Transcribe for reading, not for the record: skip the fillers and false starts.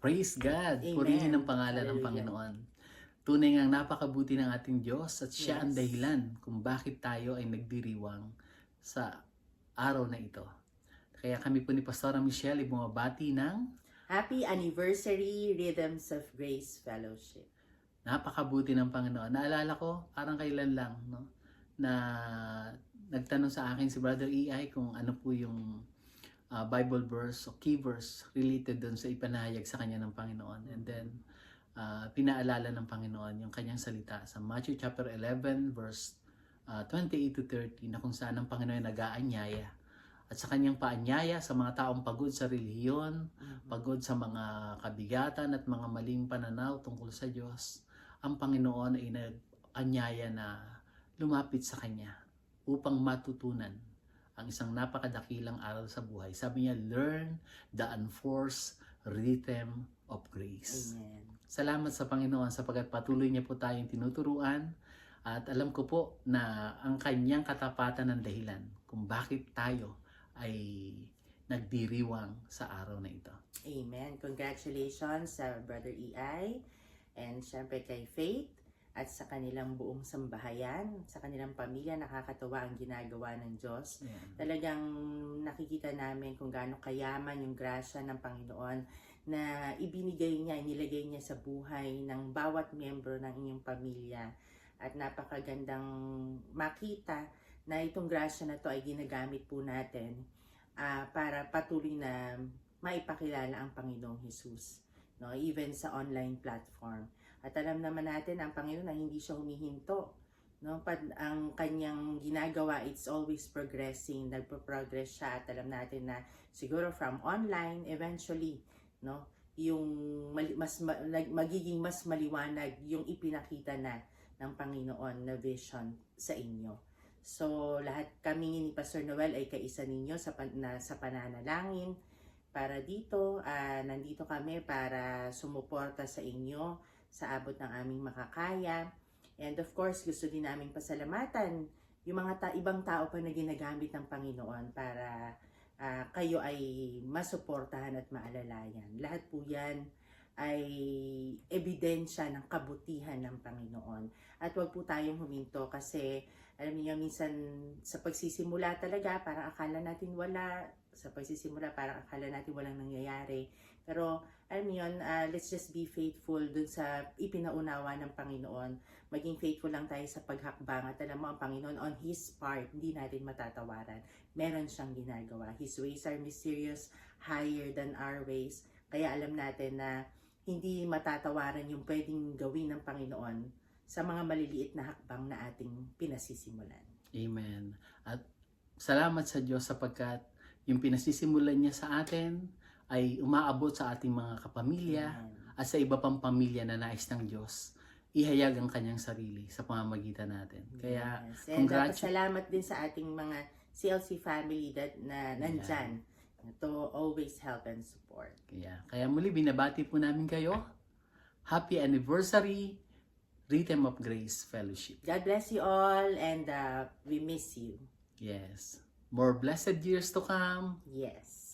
Praise God! Purihin ang Amen. pangalan ng Hallelujah. Panginoon. Tunay ngang napakabuti ng ating Diyos at siya ang Yes. dahilan kung bakit tayo ay nagdiriwang sa araw na ito. Kaya kami po ni Pastora Michelle ay bumabati ng Happy anniversary, Rhythms of Grace Fellowship. napakabuti ng Panginoon. Naalala ko, parang kailan lang, no? Na nagtanong sa akin si Brother EI kung ano po yung Bible verse o key verse related doon sa ipanahayag sa kanya ng Panginoon. And then, pinaalala ng Panginoon yung kanyang salita sa Matthew chapter 11 verse 28 to 30 na kung saan ang Panginoon nag-aanyaya at sa kanyang paanyaya sa mga taong pagod sa relihiyon, pagod sa mga kabigatan at mga maling pananaw tungkol sa Diyos, ang Panginoon ay nag-anyaya na lumapit sa Kanya upang matutunan ang isang napakadakilang aral sa buhay. Sabi niya, learn the unforced rhythm of grace. Amen. Salamat sa Panginoon sapagkat patuloy niya po tayong tinuturuan at alam ko po na ang kanyang katapatan ng dahilan kung bakit tayo ay nagdiriwang sa araw na ito. Amen. Congratulations sa Brother EI and syempre kay Faith at sa kanilang buong sambahayan, sa kanilang pamilya. Nakakatuwa ang ginagawa ng Diyos. Ayan. Talagang nakikita namin kung gaano kayaman yung grasya ng Panginoon na ibinigay niya, inilagay niya sa buhay ng bawat miyembro ng inyong pamilya. At napakagandang makita na itong grasya na to ay ginagamit po natin para patuloy na maipakilala ang Panginoong Jesus, no? Even sa online platform. At alam naman natin ang Panginoon na hindi siya humihinto, no? Ang kanyang ginagawa, it's always progressing, nagpo-progress siya at alam natin na siguro from online eventually, no, yung magiging mas maliwanag yung ipinakita na ng Panginoon na vision sa inyo. So lahat kami ni Pastor Noel ay kaisa ninyo sa pananalangin para dito. Nandito kami para sumuporta sa inyo sa abot ng aming makakaya. And of course, gusto din namin pasalamatan yung mga ibang tao pa na ginagamit ng Panginoon para kayo ay masuportahan at maalalayan. Lahat po yan ay ebidensya ng kabutihan ng Panginoon. At huwag po tayong huminto kasi alam niyo minsan sa pagsisimula talaga parang akala natin wala, sa pagsisimula parang akala natin walang nangyayari. Pero alam niyo let's just be faithful dun sa ipinaunawa ng Panginoon. Maging faithful lang tayo sa paghakbang at alam mo ang Panginoon on His part, hindi natin matatawaran. Meron siyang ginagawa. His ways are mysterious, higher than our ways. Kaya alam natin na hindi matatawaran yung pwedeng gawin ng Panginoon sa mga maliliit na hakbang na ating pinasisimulan. Amen. At salamat sa Diyos sapagkat yung pinasisimulan niya sa atin ay umaabot sa ating mga kapamilya at sa iba pang pamilya na nais ng Diyos. Ihayag ang kanyang sarili sa pamamagitan natin. Kaya, yes. And salamat din sa ating mga CLC family na nandyan to always help and support. Kaya muli binabati po namin kayo. Happy anniversary, Rhythm of Grace Fellowship. God bless you all and we miss you. Yes. More blessed years to come. Yes.